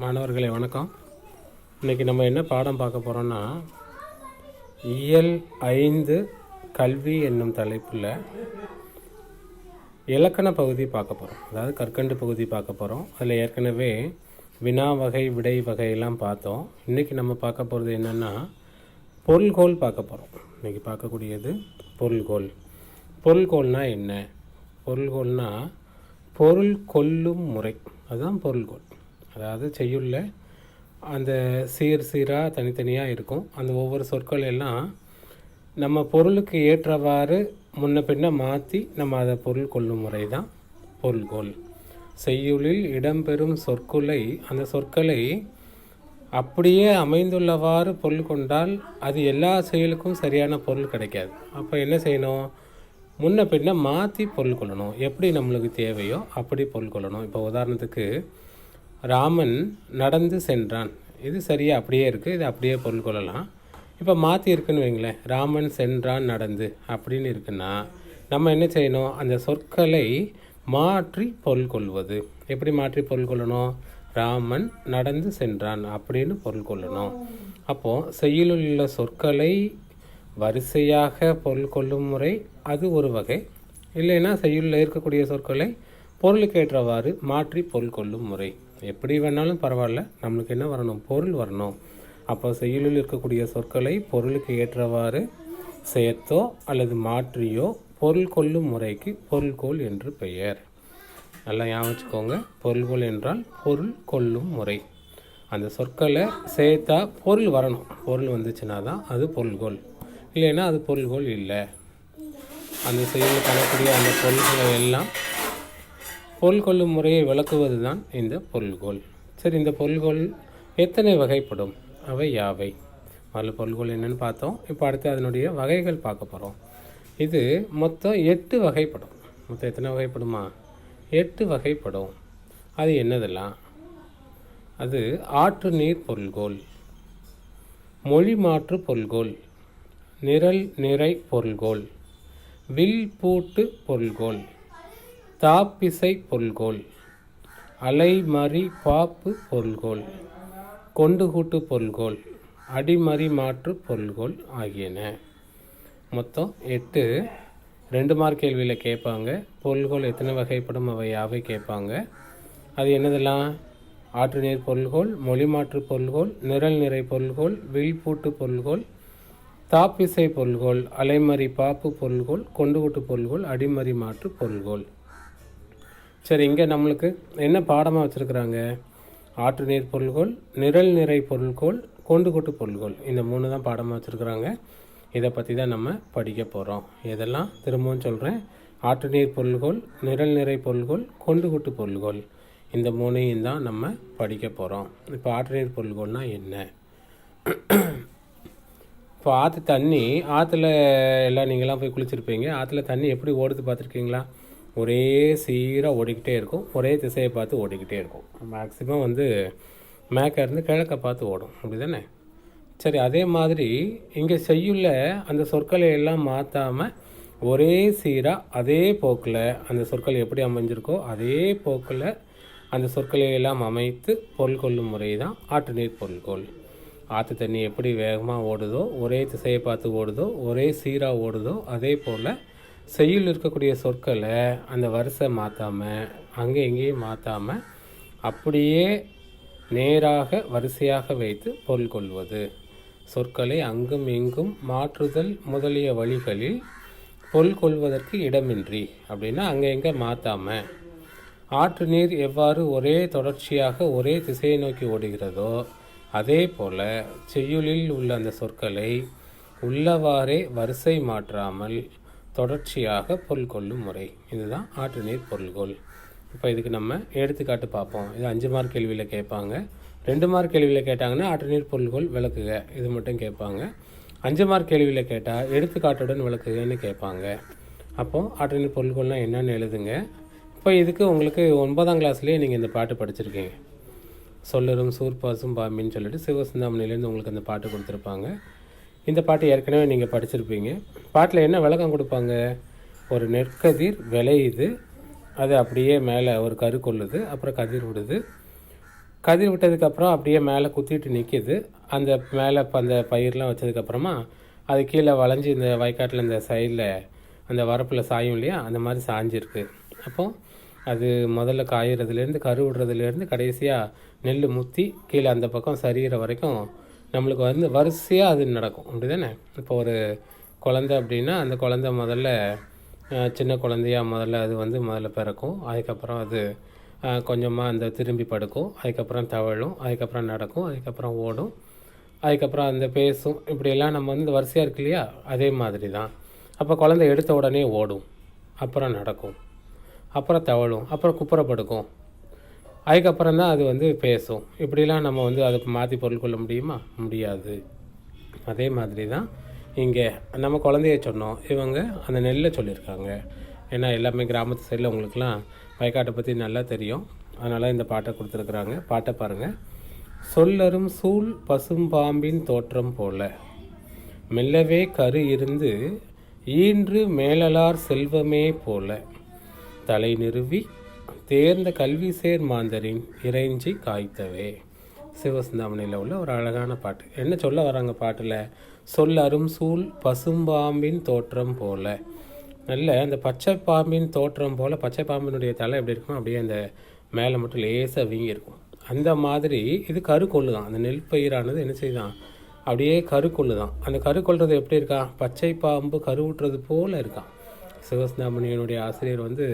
மாணவர்களே வணக்கம். இன்றைக்கி நம்ம என்ன பாடம் பார்க்க போகிறோன்னா, இயல் 5 கல்வி என்னும் தலைப்பில் இலக்கண பகுதி பார்க்க போகிறோம். அதாவது கற்கண்டு பகுதி பார்க்க போகிறோம். அதில் ஏற்கனவே வினா வகை விடை வகையெல்லாம் பார்த்தோம். இன்றைக்கி நம்ம பார்க்க போகிறது என்னென்னா பொருள்கோள் பார்க்க போகிறோம். இன்றைக்கி பார்க்கக்கூடியது பொருள்கோள். பொருள்கோள்னால் என்ன? பொருள்கோள்னால் பொருள் கொள்ளும் முறை, அதுதான் பொருள்கோள். அதாவது செய்யுள்ள அந்த சீராக தனித்தனியாக இருக்கும். அந்த ஒவ்வொரு சொற்கள் எல்லாம் நம்ம பொருளுக்கு ஏற்றவாறு முன்ன பின்ன மாற்றி நம்ம அதை பொருள் கொள்ளும் முறை தான் பொருள்கோள். செய்யுளில் இடம்பெறும் சொற்களை, அந்த சொற்களை அப்படியே அமைந்துள்ளவாறு பொருள் கொண்டால் அது எல்லா செயலுக்கும் சரியான பொருள் கிடைக்காது. அப்போ என்ன செய்யணும்? முன்ன பின்ன மாற்றி பொருள் கொள்ளணும். எப்படி நம்மளுக்கு தேவையோ அப்படி பொருள் கொள்ளணும். இப்போ உதாரணத்துக்கு ராமன் நடந்து சென்றான், இது சரியாக அப்படியே இருக்குது, இது அப்படியே பொருள் கொள்ளலாம். இப்போ மாற்றி இருக்குன்னு வைங்களேன், ராமன் சென்றான் நடந்து அப்படின்னு இருக்குன்னா நம்ம என்ன செய்யணும்? அந்த சொற்களை மாற்றி பொருள் கொள்வது. எப்படி மாற்றி பொருள் கொள்ளணும்? ராமன் நடந்து சென்றான் அப்படின்னு பொருள் கொள்ளணும். அப்போது செய்யுளில் உள்ள சொற்களை வரிசையாக பொருள் கொள்ளும் முறை அது ஒரு வகை. இல்லைன்னா செய்யுளில் இருக்கக்கூடிய சொற்களை பொருளுக்கு ஏற்றவாறு மாற்றி பொருள் கொள்ளும் முறை. எப்படி வேணாலும் பரவாயில்ல, நம்மளுக்கு என்ன வரணும்? பொருள் வரணும். அப்போ செய்யுளில் இருக்கக்கூடிய சொற்களை பொருளுக்கு ஏற்றவாறு சேர்த்தோ அல்லது மாற்றியோ பொருள் கொள்ளும் முறைக்கு பொருள்கோள் என்று பெயர். நல்லா ஞாபகம் வச்சுக்கோங்க. பொருள்கோள் என்றால் பொருள் கொள்ளும் முறை. அந்த சொற்களை சேர்த்தா பொருள் வரணும். பொருள் வந்துச்சுன்னா தான் அது பொருள்கோள், இல்லைன்னா அது பொருள்கோள் இல்லை. அந்த செய்யுள் காணக்கூடிய அந்த பொருள்களை எல்லாம் பொருள் கொள்ளும் முறையை விளக்குவது தான் இந்த பொருள்கோள். சரி, இந்த பொருள்கோள் எத்தனை வகைப்படும்? அவை யாவை? முதல்ல பொருள்கோள் என்னென்னு பார்த்தோம். இப்போ அடுத்து அதனுடைய வகைகள் பார்க்க போகிறோம். இது மொத்தம் 8 வகைப்படும். மொத்தம் எத்தனை வகைப்படுமா? 8 வகைப்படும். அது என்னதெல்லாம்? அது ஆற்று நீர் பொருள்கோள், மொழி மாற்று பொருள்கோள், நிரல் நிறை பொருள்கோள், வில் பூட்டு பொருள்கோள், தாப்பிசை பொருள்கோள், அலைமறி பாப்பு பொருள்கோள், கொண்டுகூட்டு பொருள்கோள், அடிமறி மாற்று பொருள்கோள் ஆகியன. மொத்தம் 8. 2 மார்க் கேள்வியில் கேட்பாங்க. பொருள்கோள் எத்தனை வகைப்படும், அவை யாவை கேட்பாங்க. அது என்னதெல்லாம்? ஆற்று நீர் பொருள்கோள், மொழி மாற்று பொருள்கோள், நிரல் நிறை பொருள்கோள், வில் பூட்டு பொருள்கோள், தாப்பிசை பொருள்கோள், அலைமறி பாப்பு பொருள்கோள், கொண்டுகூட்டு பொருள்கோள், அடிமறி மாற்று பொருள்கோள். சரி, இங்கே நம்மளுக்கு என்ன பாடமாக வச்சுருக்குறாங்க? ஆற்று நீர் பொருள்கோள், நிரல் நிறை பொருள்கோள், கொண்டுகூட்டு பொருள்கோள், இந்த 3 தான் பாடமாக வச்சுருக்குறாங்க. இதை பற்றி தான் நம்ம படிக்க போகிறோம். இதெல்லாம் திரும்பவும் சொல்கிறேன். ஆற்று நீர் பொருள்கோள், நிரல் நிறை பொருள்கோள், கொண்டுகூட்டு பொருள்கோள், இந்த 3ஐயும் தான் நம்ம படிக்க போகிறோம். இப்போ ஆற்று நீர் பொருள்கோள்னால் என்ன? இப்போ ஆற்று தண்ணி, ஆற்றுல எல்லாம் நீங்களாம் போய் குளிச்சிருப்பீங்க. ஆற்றுல தண்ணி எப்படி ஓடுது பார்த்துருக்கீங்களா? ஒரே சீராக ஓடிக்கிட்டே இருக்கும், ஒரே திசையை பார்த்து ஓடிக்கிட்டே இருக்கும். மேக்ஸிமம் மேற்க இருந்து கிழக்க பார்த்து ஓடும், அப்படி தானே? சரி, அதே மாதிரி இங்கே செய்யுள்ள அந்த சொற்களை எல்லாம் மாற்றாமல் ஒரே சீராக அதே போக்கில் அந்த சொற்கள் எப்படி அமைஞ்சிருக்கோ அதே போக்கில் அந்த சொற்களை எல்லாம் அமைத்து பொருள் கொள்ளும் முறை தான் ஆற்று நீர் பொருள்கோள். ஆற்று தண்ணி எப்படி வேகமாக ஓடுதோ, ஒரே திசையை பார்த்து ஓடுதோ, ஒரே சீராக ஓடுதோ, அதே போல் செய்யுள் இருக்கக்கூடிய சொற்களை அந்த வரிசை மாற்றாமல் அங்கே எங்கேயும் மாற்றாமல் அப்படியே நேராக வரிசையாக வைத்து பொருள் கொள்வது. சொற்களை அங்கும் இங்கும் மாற்றுதல் முதலிய வழிகளில் பொருள் கொள்வதற்கு இடமின்றி, அப்படின்னா அங்கே எங்கே மாற்றாமல். ஆற்று நீர் எவ்வாறு ஒரே தொடர்ச்சியாக ஒரே திசையை நோக்கி ஓடுகிறதோ அதே போல் செய்யுளில் உள்ள அந்த சொற்களை உள்ளவாறே வரிசை மாற்றாமல் தொடர்ச்சியாக பொருள் கொள்ளும் முறை. இதுதான் ஆற்று நீர் பொருள்கோள். இப்போ இதுக்கு நம்ம எடுத்துக்காட்டு பார்ப்போம். இது 5 மார்க் கேள்வியில் கேட்பாங்க. 2 மார்க் கேள்வியில் கேட்டாங்கன்னா ஆற்று நீர் பொருள்கோள் விளக்குக, இது மட்டும் கேட்பாங்க. 5 மார்க் கேள்வியில் கேட்டால் எடுத்துக்காட்டுடன் விளக்குகன்னு கேட்பாங்க. அப்போது ஆற்று நீர் பொருள்கோள்னால் என்னென்னு எழுதுங்க. இப்போ இதுக்கு உங்களுக்கு 9ஆம் கிளாஸ்லேயே நீங்கள் இந்த பாட்டு படிச்சிருக்கீங்க. சொல்லரும் சூர்பாசும் பாம்பின்னு சொல்லிட்டு சிவசிந்தாமணிலேருந்து உங்களுக்கு அந்த பாட்டு கொடுத்துருப்பாங்க. இந்த பாட்டு ஏற்கனவே நீங்கள் படிச்சிருப்பீங்க. பாட்டில் என்ன விளக்கம் கொடுப்பாங்க? ஒரு நெற்கதிர் விளையுது, அது அப்படியே மேலே ஒரு கரு கொள்ளுது, அப்புறம் கதிர் விடுது. கதிர் விட்டதுக்கப்புறம் அப்படியே மேலே குத்திட்டு நிற்கிது. அந்த மேலே அந்த பயிரெலாம் வச்சதுக்கப்புறமா அது கீழே வளைஞ்சி இந்த வயக்காட்டில் இந்த சைடில் அந்த வரப்பில் சாயும் இல்லையா, அந்த மாதிரி சாஞ்சிருக்கு. அப்போது அது முதல்ல காய்கிறதுலேருந்து கரு விடுறதுலேருந்து கடைசியாக நெல் முற்றி கீழே அந்த பக்கம் சரிகிற வரைக்கும் நம்மளுக்கு வந்து வரிசையாக அது நடக்கும். அப்படி தானே? இப்போ ஒரு குழந்தை அப்படின்னா அந்த குழந்தை முதல்ல சின்ன குழந்தையாக முதல்ல அது வந்து முதல்ல பிறக்கும். அதுக்கப்புறம் அது கொஞ்சமாக அந்த திரும்பி படுக்கும். அதுக்கப்புறம் தவழும். அதுக்கப்புறம் நடக்கும். அதுக்கப்புறம் ஓடும். அதுக்கப்புறம் அந்த பேசும். இப்படியெல்லாம் நம்ம வந்து வரிசையாக இருக்கு இல்லையா, அதே மாதிரி தான். அப்போ குழந்தை எடுத்த உடனே ஓடும், அப்புறம் நடக்கும், அப்புறம் தவழும், அப்புறம் குப்புற படுக்கும். அதுக்கப்புறம் தான் அது வந்து பேசும். இப்படிலாம் நம்ம வந்து அதை மாற்றி பொருள் கொள்ள முடியுமா? முடியாது. அதே மாதிரி தான் இங்கே நம்ம குழந்தைய சொன்னோம், இவங்க அந்த நெல்லை சொல்லியிருக்காங்க. ஏன்னா எல்லாமே கிராமத்து சைடில் உங்களுக்குலாம் வயக்காட்டை பற்றி நல்லா தெரியும். அதனால் இந்த பாட்டை கொடுத்துருக்குறாங்க. பாட்டை பாருங்கள். சொல்லரும் சூழ் பசும்பாம்பின் தோற்றம் போல மெல்லவே கரு இருந்து ஈன்று மேலலார் செல்வமே போல தலை நிறுவி தேர்ந்த கல்வி சேர் மாந்தரின் இறைஞ்சி காய்த்தவே. சிவசிந்தாமணியில் உள்ள ஒரு அழகான பாட்டு. என்ன சொல்ல வராங்க பாட்டில்? சொல்லரும் சூழ் பசும்பாம்பின் தோற்றம் போல. நல்ல அந்த பச்சை பாம்பின் தோற்றம் போல், பச்சை பாம்பினுடைய தலை எப்படி இருக்குமோ அப்படியே அந்த மேலே மட்டும் லேசாக வீங்கி இருக்கும். அந்த மாதிரி இது கருக்கொள்ளு தான். அந்த நெல் பயிரானது என்ன செய்தான்? அப்படியே கருக்கொள்ளு தான். அந்த கருக்கொள்வது எப்படி இருக்கா? பச்சை பாம்பு கருவுட்டுறது போல் இருக்கான். சிவசிந்தாமணியனுடைய ஆசிரியர் வந்து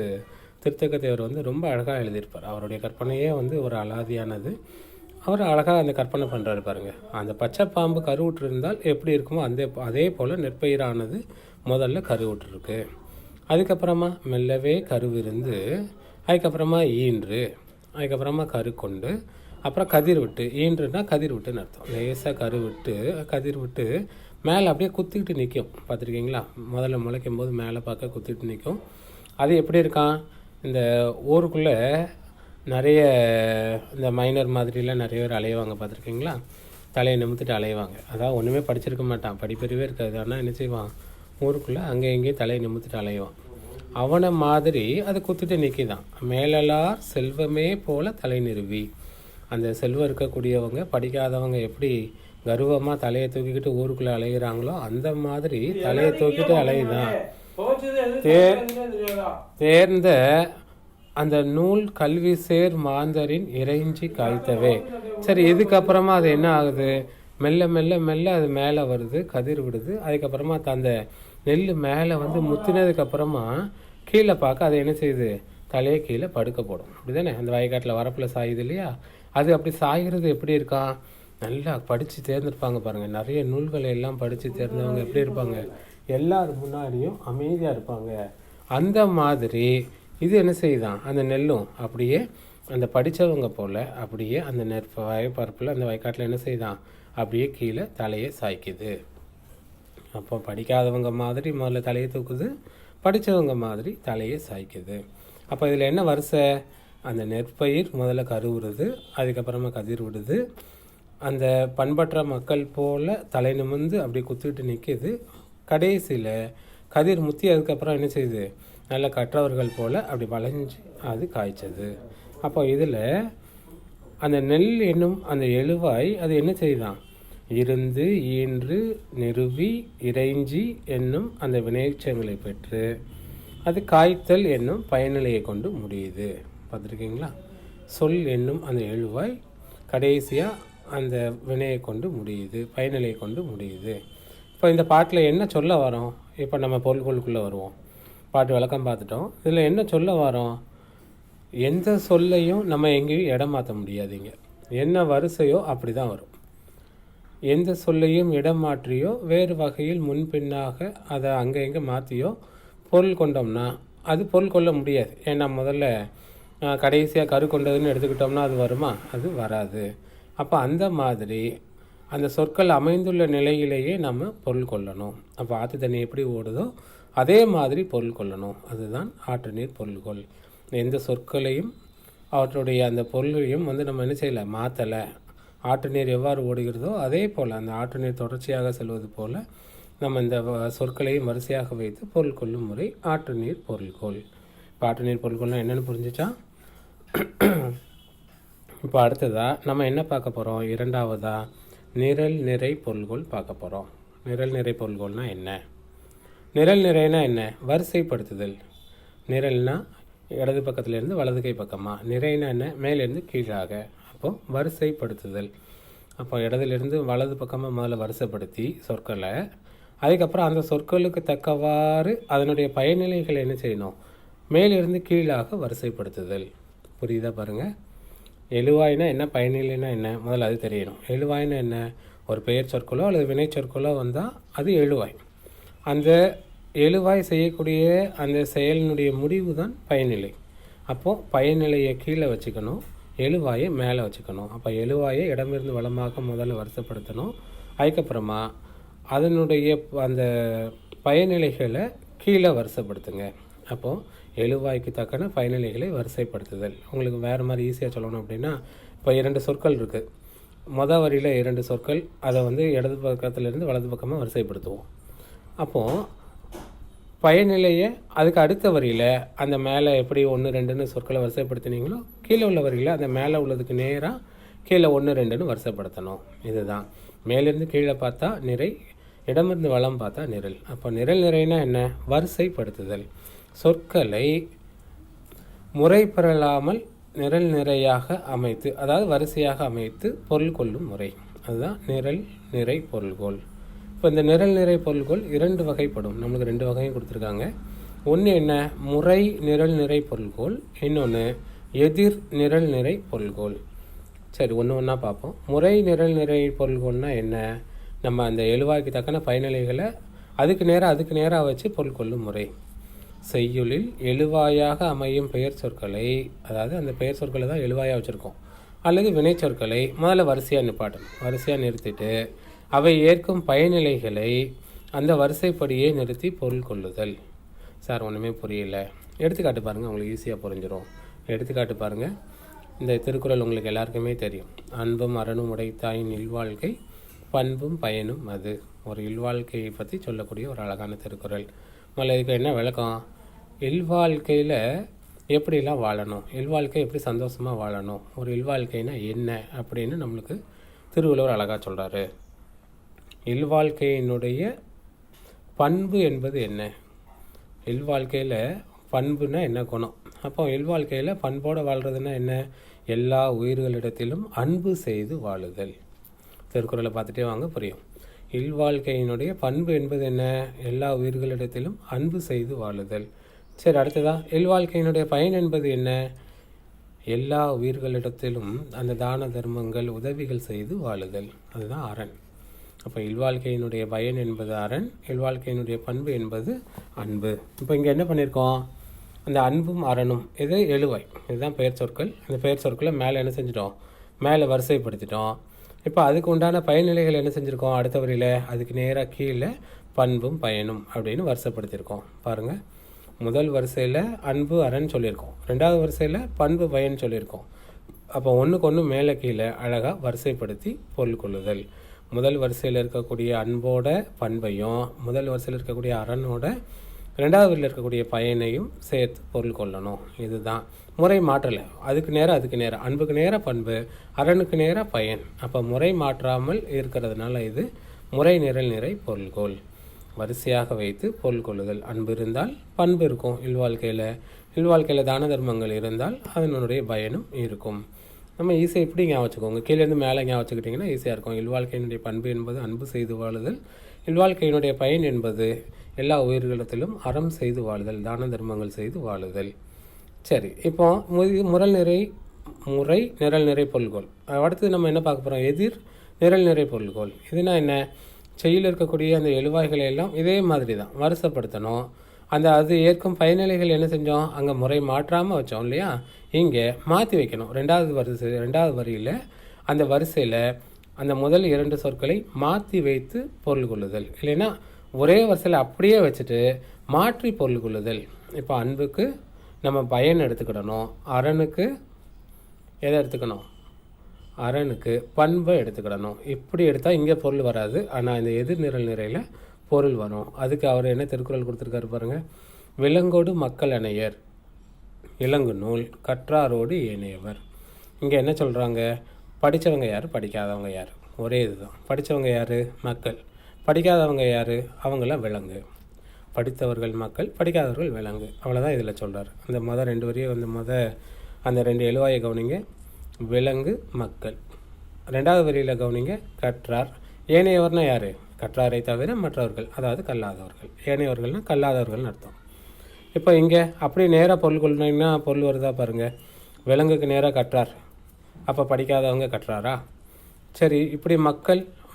திருத்தக்கத்தேவர் வந்து ரொம்ப அழகாக எழுதியிருப்பார். அவருடைய கற்பனையே வந்து ஒரு அலாதியானது. அவர் அழகாக அந்த கற்பனை பண்ணுறாரு பாருங்கள். அந்த பச்சை பாம்பு கருவுற்றிருந்தால் எப்படி இருக்குமோ அதே போல் நெற்பயிரானது முதல்ல கருவுற்றிருக்கு. அதுக்கப்புறமா மெல்லவே கருவிருந்து, அதுக்கப்புறமா ஈன்று, அதுக்கப்புறமா கரு கொண்டு, அப்புறம் கதிர் விட்டு. ஈன்றுனா கதிர் விட்டுன்னு அர்த்தம். லேசாக கரு விட்டு கதிர் விட்டு மேலே அப்படியே குத்திக்கிட்டு நிற்கும். பார்த்துருக்கீங்களா? முதல்ல முளைக்கும் போது மேலே பார்க்க குத்திட்டு நிற்கும். அது எப்படி இருக்கான்? இந்த ஊருக்குள்ளே நிறைய இந்த மைனர் மாதிரிலாம் நிறைய பேர் அலைவாங்க. பார்த்துருக்கீங்களா? தலையை நிமித்துட்டு அலைவாங்க. அதான் ஒன்றுமே படிச்சிருக்க மாட்டான், படிப்பறிவே இருக்காது. ஆனால் என்ன செய்வான்? ஊருக்குள்ளே அங்கே எங்கேயும் தலையை நிமித்துட்டு அலைவான். அவனை மாதிரி அது குத்திட்டு நிற்கிதான். மேலலார் செல்வமே போல தலை நிறுவி. அந்த செல்வம் இருக்கக்கூடியவங்க, படிக்காதவங்க எப்படி கர்வமாக தலையை தூக்கிக்கிட்டு ஊருக்குள்ளே அலைகிறாங்களோ அந்த மாதிரி தலையை தூக்கிட்டு அலையுதான். தேர்ந்த அந்த நூல் கல்வி சேர் மாந்தரின் இறைஞ்சி காய்த்தவே. சரி, இதுக்கப்புறமா அது என்ன ஆகுது? மெல்ல மெல்ல மெல்ல அது மேலே வருது, கதிர் விடுது. அதுக்கப்புறமா அந்த நெல் மேலே வந்து முத்தினதுக்கப்புறமா கீழே பார்க்க அது என்ன செய்யுது? தலையை கீழே படுக்க போடும். அப்படி தானே? அந்த வயக்காட்டில் வரப்பில் சாயுது இல்லையா? அது அப்படி சாய்கிறது எப்படி இருக்கான்? நல்லா படித்து தேர்ந்திருப்பாங்க பாருங்கள். நிறைய நூல்களை எல்லாம் படித்து தேர்ந்தவங்க எப்படி இருப்பாங்க? எல்லாரும் முன்னாடியும் அமைதியாக இருப்பாங்க. அந்த மாதிரி இது என்ன செய்யுதான்? அந்த நெல்லும் அப்படியே அந்த படித்தவங்க போல் அப்படியே அந்த வயப்பரப்பில் அந்த வயக்காட்டில் என்ன செய்யுதான்? அப்படியே கீழே தலையை சாய்க்குது. அப்போ படிக்காதவங்க மாதிரி முதல்ல தலையை தூக்குது, படித்தவங்க மாதிரி தலையை சாய்க்குது. அப்போ இதில் என்ன வரிசை? அந்த நெற்பயிர் முதல்ல கருவுறுது, அதுக்கப்புறமா கதிர் விடுது. அந்த பண்பற்ற மக்கள் போல் தலை நிமிர்ந்து அப்படி குத்திட்டு நிற்கிது. கடைசியில் கதிர் முத்தி அதுக்கப்புறம் என்ன செய்யுது? நல்ல கற்றவர்கள் போல் அப்படி வளைஞ்சு அது காய்ச்சது. அப்போ இதில் அந்த நெல் என்னும் அந்த எழுவாய் அது என்ன செய்தான்? இருந்து ஈன்று நிறுவி இறைஞ்சி என்னும் அந்த வினைச்சங்களை பெற்று அது காய்த்தல் என்னும் பயனிலையை கொண்டு முடியுது. பார்த்துருக்கீங்களா? சொல் என்னும் அந்த எழுவாய் கடைசியாக அந்த வினையை கொண்டு முடியுது, பயனிலையை கொண்டு முடியுது. இப்போ இந்த பாட்டில் என்ன சொல்ல வரோம்? இப்போ நம்ம பொருள்களுக்குள்ளே வருவோம். பாட்டு விளக்கம் பார்த்துட்டோம். இதில் என்ன சொல்ல வரோம்? எந்த சொல்லையும் நம்ம எங்கேயும் இடம் மாற்ற முடியாதுங்க. என்ன வரிசையோ அப்படி தான் வரும். எந்த சொல்லையும் இடம் மாற்றியோ வேறு வகையில் முன்பின்னாக அதை அங்கே எங்கே மாற்றியோ பொருள் கொண்டோம்னா அது பொருள் கொள்ள முடியாது. ஏன்னா முதல்ல கடைசியாக கரு கொண்டதுன்னு எடுத்துக்கிட்டோம்னா அது வருமா? அது வராது. அப்போ அந்த மாதிரி அந்த சொற்கள் அமைந்துள்ள நிலையிலேயே நம்ம பொருள் கொள்ளணும். அப்போ ஆற்று தண்ணி எப்படி ஓடுதோ அதே மாதிரி பொருள் கொள்ளணும். அதுதான் ஆற்று நீர் பொருள்கொள். எந்த சொற்களையும் அவற்றுடைய அந்த பொருளையும் வந்து நம்ம என்ன செய்யலை, மாற்றலை. ஆற்று நீர் எவ்வாறு ஓடுகிறதோ அதே போல் அந்த ஆற்று நீர் தொடர்ச்சியாக செல்வது போல் நம்ம இந்த சொற்களையும் வரிசையாக வைத்து பொருள் கொள்ளும் முறை ஆற்று நீர் பொருள்கொள். இப்போ ஆற்று நீர் பொருள்கொள்னா என்னென்னு புரிஞ்சிச்சா? இப்போ அடுத்ததாக நம்ம என்ன பார்க்க போகிறோம்? இரண்டாவதாக நிரல் நிறை பொருள்கோள் பார்க்க போகிறோம். நிரல் நிறை பொருள்கோள்னால் என்ன? நிரல் நிறைனா என்ன? வரிசைப்படுத்துதல். நிரல்னா இடது பக்கத்துலேருந்து வலது கை பக்கமாக, நிறைனா என்ன? மேலேருந்து கீழாக. அப்போது வரிசைப்படுத்துதல். அப்போ இடதுலேருந்து வலது பக்கமாக முதல்ல வரிசைப்படுத்தி சொற்களை, அதுக்கப்புறம் அந்த சொற்களுக்கு தக்கவாறு அதனுடைய பயனிலைகளை என்ன செய்யணும்? மேலிருந்து கீழாக வரிசைப்படுத்துதல். புரியுதா பாருங்கள். எழுவாய்னா என்ன, பயனிலைனா என்ன, முதல்ல அது தெரியணும். எழுவாய்னா என்ன? ஒரு பெயர் சொற்களோ அல்லது வினை சொற்களோ வந்தால் அது எழுவாய். அந்த எழுவாய் செய்யக்கூடிய அந்த செயலினுடைய முடிவு தான் பயனிலை. அப்போது பயனிலையை கீழே வச்சுக்கணும், எழுவாயை மேலே வச்சுக்கணும். அப்போ எழுவாயை இடமிருந்து வலமாக முதல்ல வரிசைப்படுத்தணும். அதுக்கப்புறமா அதனுடைய அந்த பயனிலைகளை கீழே வரிசைப்படுத்துங்க. அப்போது எழுவாய்க்கு தக்கன பயனிலைகளை வரிசைப்படுத்துதல். உங்களுக்கு வேறு மாதிரி ஈஸியாக சொல்லணும் அப்படின்னா, இப்போ 2 சொற்கள் இருக்குது. மொதல் வரியில் 2 சொற்கள், அதை இடது பக்கத்துலேருந்து வலது பக்கமாக வரிசைப்படுத்துவோம். அப்போது பயனிலையை அதுக்கு அடுத்த வரியில் அந்த மேலே எப்படி 1, 2ன்னு சொற்களை வரிசைப்படுத்தினீங்களோ, கீழே உள்ள வரியில் அந்த மேலே உள்ளதுக்கு நேராக கீழே 1, 2ன்னு வரிசைப்படுத்தணும். இதுதான். மேலேருந்து கீழே பார்த்தா நிறை, இடமிருந்து வலம் பார்த்தா நிரல். அப்போ நிரல் நிறைனா என்ன? வரிசைப்படுத்துதல். சொற்களை முறை பெறலாமல் நிரல் நிறையாக அமைத்து, அதாவது வரிசையாக அமைத்து பொருள் கொள்ளும் முறை, அதுதான் நிரல் நிறை பொருள்கோள். இப்போ இந்த நிரல் நிறை பொருள்கோள் 2 வகைப்படும். நம்மளுக்கு 2 வகையும் கொடுத்துருக்காங்க. ஒன்று என்ன? முறை நிரல் நிறை பொருள்கோள். இன்னொன்று எதிர் நிரல் நிறை பொருள்கோள். சரி, ஒன்று ஒன்றா பார்ப்போம். முறை நிரல் நிறை பொருள்கோள்னால் என்ன? நம்ம அந்த எழுவாய்க்கு தக்கன பயனிலைகளை அதுக்கு நேராக வச்சு பொருள் கொள்ளும் முறை. செய்யுளில் எழுவாயாக அமையும் பெயர் சொற்களை, அதாவது அந்த பெயர் சொற்களை தான் எழுவாயாக வச்சுருக்கோம், அல்லது வினை சொற்களை முதல்ல வரிசையாக நிப்பாட்டணும். வரிசையாக நிறுத்திட்டு அவை ஏற்கும் பயனிலைகளை அந்த வரிசைப்படியே நிறுத்தி பொருள் கொள்ளுதல். சார் ஒன்றுமே புரியல. எடுத்துக்காட்டு பாருங்கள், உங்களுக்கு ஈஸியாக புரிஞ்சிடும். எடுத்துக்காட்டு பாருங்கள். இந்த திருக்குறள் உங்களுக்கு எல்லாருக்குமே தெரியும். அன்பும் அறனும் உடைத்தாயின் இல்வாழ்க்கை, பண்பும் பயனும் அது. ஒரு இல்வாழ்க்கையை பற்றி சொல்லக்கூடிய ஒரு அழகான திருக்குறள். முதல்ல இதுக்கு என்ன விளக்கம்? இல்வாழ்க்கையில் எப்படிலாம் வாழணும், இல்வாழ்க்கை எப்படி சந்தோஷமாக வாழணும், ஒரு இல்வாழ்க்கைனா என்ன அப்படின்னு நம்மளுக்கு திருவள்ளுவர் அழகாக சொல்கிறாரு. இல்வாழ்க்கையினுடைய பண்பு என்பது என்ன? இல்வாழ்க்கையில் பண்புனா என்ன குணம்? அப்போ இல்வாழ்க்கையில் பண்போடு வாழ்கிறதுனா என்ன? எல்லா உயிர்களிடத்திலும் அன்பு செய்து வாழுதல். திருக்குறளை பார்த்துட்டே வாங்க, புரியும். இல்வாழ்க்கையினுடைய பண்பு என்பது என்ன? எல்லா உயிர்களிடத்திலும் அன்பு செய்து வாழுதல். சரி, அடுத்ததான் இல்வாழ்க்கையினுடைய பயன் என்பது என்ன? எல்லா உயிர்களிடத்திலும் அந்த தான தர்மங்கள் உதவிகள் செய்து வாழுதல், அதுதான் அரண். அப்போ இல்வாழ்க்கையினுடைய பயன் என்பது அரண், இல்வாழ்க்கையினுடைய பண்பு என்பது அன்பு. இப்போ இங்கே என்ன பண்ணியிருக்கோம்? அந்த அன்பும் அரணும், இது எழுவாய், இதுதான் பெயர் சொற்கள். இந்த பெயர் சொற்களை மேலே என்ன செஞ்சிட்டோம்? மேலே வரிசைப்படுத்திட்டோம். இப்போ அதுக்கு உண்டான பயனிலைகள் என்ன செஞ்சுருக்கோம்? அடுத்த வரியில் அதுக்கு நேராக கீழே பண்பும் பயனும் அப்படின்னு வரிசைப்படுத்தியிருக்கோம். பாருங்கள், முதல் வரிசையில் அன்பு அரண் சொல்லியிருக்கோம், 2வது வரிசையில் பண்பு பயன் சொல்லியிருக்கோம். அப்போ ஒன்றுக்கு ஒன்று மேலே கீழே அழகாக வரிசைப்படுத்தி பொருள் கொள்ளுதல். முதல் வரிசையில் இருக்கக்கூடிய அன்போட பண்பையும், முதல் வரிசையில் இருக்கக்கூடிய அரணோட 2வது வரியில் இருக்கக்கூடிய பயனையும் சேர்த்து பொருள் கொள்ளணும். இதுதான் முறை மாற்றலை. அதுக்கு நேராக அன்புக்கு நேராக பண்பு, அரணுக்கு நேராக பயன். அப்போ முறை மாற்றாமல் இருக்கிறதுனால இது முறை நிரல் நிறை பொருள்கோள். வரிசையாக வைத்து பொருள் கொள்ளுதல். அன்பு இருந்தால் பண்பு இருக்கும் இல்வாழ்க்கையில் தான தர்மங்கள் இருந்தால் அதனுடைய பயனும் இருக்கும். நம்ம ஈஸியாக இப்படி ஞாபகம் வச்சுக்கோங்க. கீழேருந்து மேலே ஞாபகம் வச்சுக்கிட்டிங்கன்னா ஈஸியாக இருக்கும். இல்வாழ்க்கையினுடைய பண்பு என்பது அன்பு செய்து வாழுதல், இல்வாழ்க்கையினுடைய பயன் என்பது எல்லா உயிர்களிடத்திலும் அறம் செய்து வாழுதல், தான தர்மங்கள் செய்து வாழுதல். சரி, இப்போ முறை நிரல் நிறை பொருள்கோள். அடுத்து நம்ம என்ன பார்க்க போகிறோம்? எதிர் நிரல் நிறை பொருள்கோள். இதுனா என்ன? செய்யில் இருக்கக்கூடிய அந்த எழுவாய்களை எல்லாம் இதே மாதிரி தான் வரிசைப்படுத்தணும். அது ஏற்கும் பயனிலைகள் என்ன செஞ்சோம்? அங்கே முறை மாற்றாமல் வச்சோம் இல்லையா? இங்கே மாற்றி வைக்கணும். 2வது வரியில் அந்த வரிசையில் அந்த முதல் 2 சொற்களை மாற்றி வைத்து பொருள் கொள்ளுதல். இல்லைன்னா ஒரே வரிசையில் அப்படியே வச்சுட்டு மாற்றி பொருள் கொள்ளுதல். இப்போ அன்புக்கு நம்ம பயன் எடுத்துக்கிடணும், அரணுக்கு எதை எடுத்துக்கணும்? அரணுக்கு பண்பை எடுத்துக்கிடணும். இப்படி எடுத்தால் இங்கே பொருள் வராது, ஆனால் இந்த எதிர் நிரல் நிறையில் பொருள் வரும். அதுக்கு அவர் என்ன திருக்குறள் கொடுத்துருக்காரு பாருங்கள். விலங்கோடு மக்கள் அணையர், இலங்கு நூல் கற்றாரோடு ஏனையவர். இங்கே என்ன சொல்கிறாங்க, படித்தவங்க யார், படிக்காதவங்க யார், ஒரே இதுதான். படித்தவங்க யார், மக்கள். படிக்காதவங்க யார், அவங்களாம் விலங்கு. படித்தவர்கள் மக்கள், படிக்காதவர்கள் விலங்கு. அவ்வளோதான் இதில் சொல்கிறார். அந்த ரெண்டு வரியை அந்த 2 எழுவாயை கவனிங்க. விலங்கு, மக்கள். 2வது வரியில் கவனிங்க, கற்றார். ஏனையவர்னா யார், கற்றாரை தவிர மற்றவர்கள், அதாவது கல்லாதவர்கள். ஏனையவர்கள்னால் கல்லாதவர்கள்னு அர்த்தம். இப்போ இங்கே அப்படியே நேராக பொருள் கொள்ளணுன்னா பொருள் வருதா பாருங்கள். விலங்குக்கு நேராக கற்றார், அப்போ படிக்காதவங்க கற்றாரா? சரி, இப்படி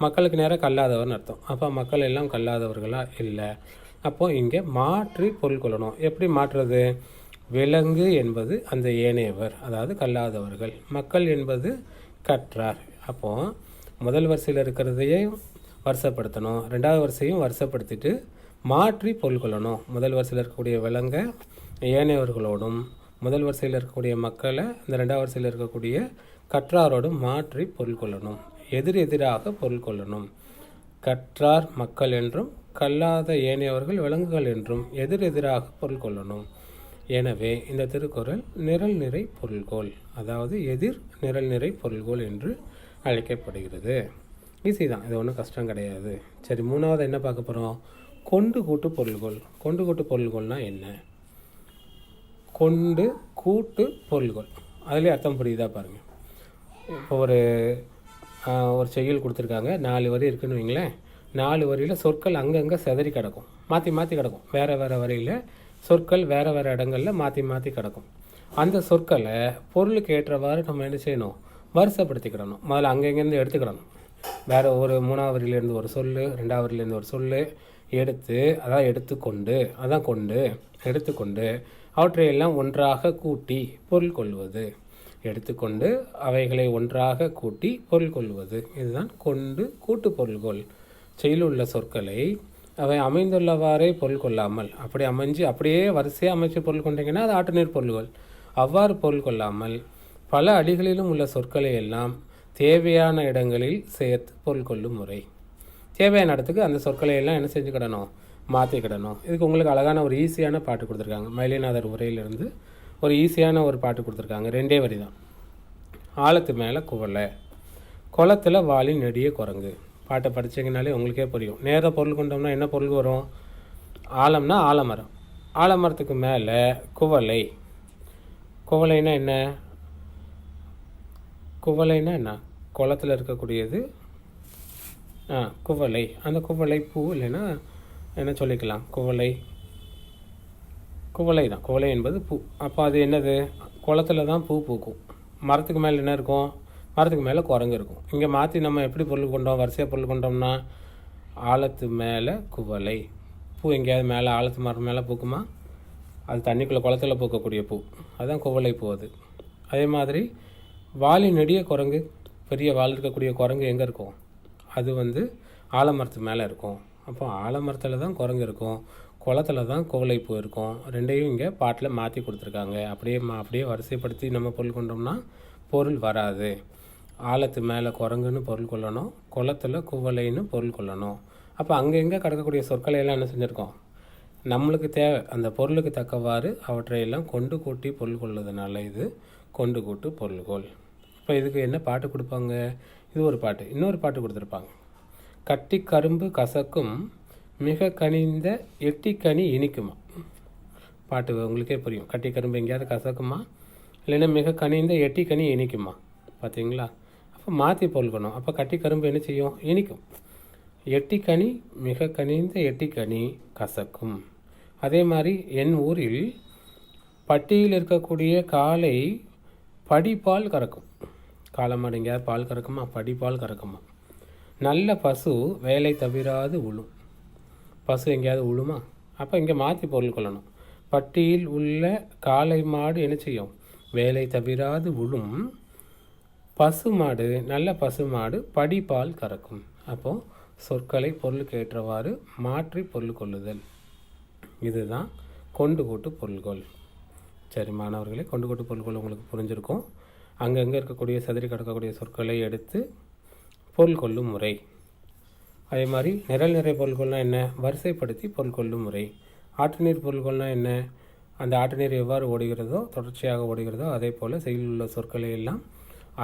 மக்களுக்கு நேராக கல்லாதவர்னு அர்த்தம். அப்போ மக்கள் எல்லாம் கல்லாதவர்களா? இல்லை. அப்போது இங்கே மாற்றி பொருள் கொள்ளணும். எப்படி மாற்றுறது? விலங்கு என்பது அந்த ஏனையவர், அதாவது கல்லாதவர்கள். மக்கள் என்பது கற்றார். அப்போது முதல் வரிசையில் இருக்கிறதையும் வரிசைப்படுத்தணும், 2வது வரிசையும் வரிசைப்படுத்திட்டு மாற்றி பொருள் கொள்ளணும். முதல் வரிசையில் இருக்கக்கூடிய விலங்கை ஏனையவர்களோடும், முதல் வரிசையில் இருக்கக்கூடிய மக்களை இந்த 2வது வரிசையில் இருக்கக்கூடிய கற்றாரோடும் மாற்றி பொருள் கொள்ளணும். எதிராக பொருள் கொள்ளணும். கற்றார் மக்கள் என்றும் கல்லாத ஏனையவர்கள் விலங்குகள் என்றும் எதிராக பொருள் கொள்ளணும். எனவே இந்த திருக்குறள் நிரல் நிறை பொருள்கோள், அதாவது எதிர் நிரல் நிறை பொருள்கோள் என்று அழைக்கப்படுகிறது. ஈஸி தான், இது ஒன்றும் கஷ்டம் கிடையாது. சரி, 3வது என்ன பார்க்க போகிறோம்? கொண்டு கூட்டு பொருள்கோள். கொண்டு கூட்டு பொருள்கோள்னால் என்ன? கொண்டு கூட்டு பொருள்கோள், அதுலேயே அர்த்தம் புரியுதா பாருங்கள். இப்போ ஒரு செய்யுள் கொடுத்துருக்காங்க, 4 வரி இருக்குன்னு வைங்களேன். 4 வரியில் சொற்கள் அங்கங்கே செதறி கிடக்கும், மாற்றி கிடக்கும். வேறு வரியில் சொற்கள் வேறு இடங்களில் மாற்றி கிடக்கும். அந்த சொற்களை பொருளுக்கு ஏற்றவாறு நம்ம என்ன செய்யணும்? வரிசைப்படுத்திக்கிடணும். முதல்ல அங்கங்கேருந்து எடுத்துக்கிடணும். வேறு ஒரு 3வது வரியிலேருந்து ஒரு சொல், 2வது வரியிலேருந்து ஒரு சொல் எடுத்து, எடுத்துக்கொண்டு அவற்றையெல்லாம் ஒன்றாக கூட்டி பொருள் கொள்வது. எடுத்துக்கொண்டு அவைகளை ஒன்றாக கூட்டி பொருள் கொள்வது. இதுதான் கொண்டு கூட்டு பொருள்கோள். செயலில் உள்ள சொற்களை அவை அமைந்துள்ளவாறே பொருள் கொள்ளாமல், அப்படியே வரிசையாக அமைச்சு பொருள் கொண்டீங்கன்னா அது ஆட்டுநீர் பொருள்கள். அவ்வாறு பொருள் கொள்ளாமல் பல அடிகளிலும் உள்ள சொற்களை எல்லாம் தேவையான இடங்களில் சேர்த்து பொருள் கொள்ளும் முறை. தேவையான இடத்துக்கு அந்த சொற்களை எல்லாம் என்ன செஞ்சுக்கிடணும்? மாற்றிக்கிடணும். இதுக்கு உங்களுக்கு அழகான ஒரு ஈஸியான பாட்டு கொடுத்துருக்காங்க. மயிலைநாதர் உரையிலிருந்து ஒரு ஈஸியான ஒரு பாட்டு கொடுத்துருக்காங்க. 2 வரி தான். ஆழத்து மேலே குவளை, குளத்தில் வாளி நெடிய குரங்கு. பாட்டை படித்தீங்கனாலே உங்களுக்கே புரியும். நேராக பொருள் கொண்டோம்னா என்ன பொருள் வரும்? ஆலம்னா ஆலமரம், ஆலமரத்துக்கு மேலே குவளை. குவளைனா என்ன? குளத்தில் இருக்கக்கூடியது குவளை. அந்த குவளை பூ, இல்லைன்னா என்ன சொல்லிக்கலாம், குவளை தான். குவளை என்பது பூ. அப்போ அது என்னது? குளத்தில் தான் பூ பூக்கும். மரத்துக்கு மேலே என்ன இருக்கும்? மரத்துக்கு மேலே குரங்கு இருக்கும். இங்கே மாற்றி நம்ம எப்படி பொருள் கொண்டோம்? வரிசையாக பொருள் கொண்டோம்னா ஆழத்து மேலே குவளை. பூ எங்கேயாவது மேலே ஆழத்து மரம் மேலே பூக்குமா? அது தண்ணிக்குள்ளே குளத்தில் பூக்கக்கூடிய பூ, அதுதான் குவளை பூ. அதே மாதிரி வாளி நெடிய குரங்கு, பெரிய வால் இருக்கக்கூடிய குரங்கு எங்கே இருக்கும்? அது ஆலமரத்து மேலே இருக்கும். அப்போ ஆலமரத்தில் தான் குரங்கு இருக்கும், குளத்தில் தான் குவளைப்பூ இருக்கும். 2ஐயும் இங்கே பாட்டில் மாற்றி கொடுத்துருக்காங்க. அப்படியே வரிசைப்படுத்தி நம்ம பொருள் கொண்டோம்னா பொருள் வராது. ஆழத்து மேலே குரங்குன்னு பொருள் கொள்ளணும், குளத்தில் குவளைன்னு பொருள் கொள்ளணும். அப்போ அங்கங்கே கிடக்கக்கூடிய சொற்களை எல்லாம் என்ன செஞ்சுருக்கோம்? நம்மளுக்கு தேவை அந்த பொருளுக்கு தக்கவாறு அவற்றையெல்லாம் கொண்டு கூட்டி பொருள் கொள்வதனால இது கொண்டு கூட்டு பொருள்கோள். இப்போ இதுக்கு என்ன பாட்டு கொடுப்பாங்க? இது ஒரு பாட்டு. இன்னொரு பாட்டு கொடுத்துருப்பாங்க. கட்டி கரும்பு கசக்கும், மிக கனிந்த எட்டிக்கனி இனிக்குமா. பாட்டு உங்களுக்கே புரியும். கட்டி கரும்பு எங்கேயாவது கசக்குமா, இல்லைன்னா மிக கனிந்த எட்டிக்கனி இனிக்குமா? பார்த்தீங்களா? அப்போ மாற்றி பொருள்கணும். அப்போ கட்டி கரும்பு என்ன செய்யும்? இனிக்கும். எட்டிக்கனி மிக கனிந்த எட்டிக்கனி கசக்கும். அதே மாதிரி என் ஊரில் பட்டியில் இருக்கக்கூடிய காளை படிப்பால் கறக்கும். காளமாடு எங்கேயாவது பால் கறக்குமா? படிப்பால் கறக்குமா. நல்ல பசு வேலை தவிராது உழும். பசு எங்கேயாவது உழுமா? அப்போ இங்கே மாற்றி பொருள் கொள்ளணும். பட்டியில் உள்ள காளை மாடு என்ன செய்யும்? வேலை தவிராது உழும். பசுமாடு, நல்ல பசுமாடு படிப்பால் கறக்கும். அப்போது சொற்களை பொருளுக்கு ஏற்றவாறு மாற்றி பொருள் கொள்ளுதல். இதுதான் கொண்டு கூட்டு பொருள்கோள். சரி மாணவர்களே, கொண்டு கூட்டு பொருள்கோள் உங்களுக்கு புரிஞ்சிருக்கும். அங்கங்கே இருக்கக்கூடிய சதுரி கிடக்கக்கூடிய சொற்களை எடுத்து பொருள் கொள்ளும் முறை. அதே மாதிரி நிரல் நிறை பொருள்கள்னால் என்ன? வரிசைப்படுத்தி பொருள் கொள்ளும் முறை. ஆற்று நீர் பொருள்கள்னால் என்ன? அந்த ஆற்று நீர் எவ்வாறு ஓடுகிறதோ, தொடர்ச்சியாக ஓடுகிறதோ அதே போல் செயலில் உள்ள சொற்களை எல்லாம்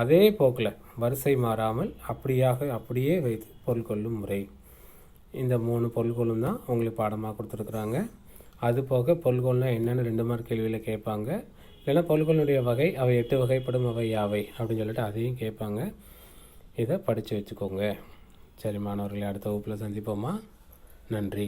அதே போக்கில் வரிசை மாறாமல் அப்படியே வைத்து பொருள் கொள்ளும் முறை. இந்த 3 பொருள்களும் தான் உங்களுக்கு பாடமாக கொடுத்துருக்குறாங்க. அது போக பொருள்கோள்னால் என்னென்னு 2 மார்க் கேள்வியில் கேட்பாங்க. இல்லைன்னா பொருள்களுடைய வகை, அவை 8 வகைப்படும், அவை யாவை அப்படின்னு சொல்லிட்டு அதையும் கேட்பாங்க. இதை படித்து வச்சுக்கோங்க. சரி மாணவர்களே, அடுத்த வகுப்பில் சந்திப்போமா? நன்றி.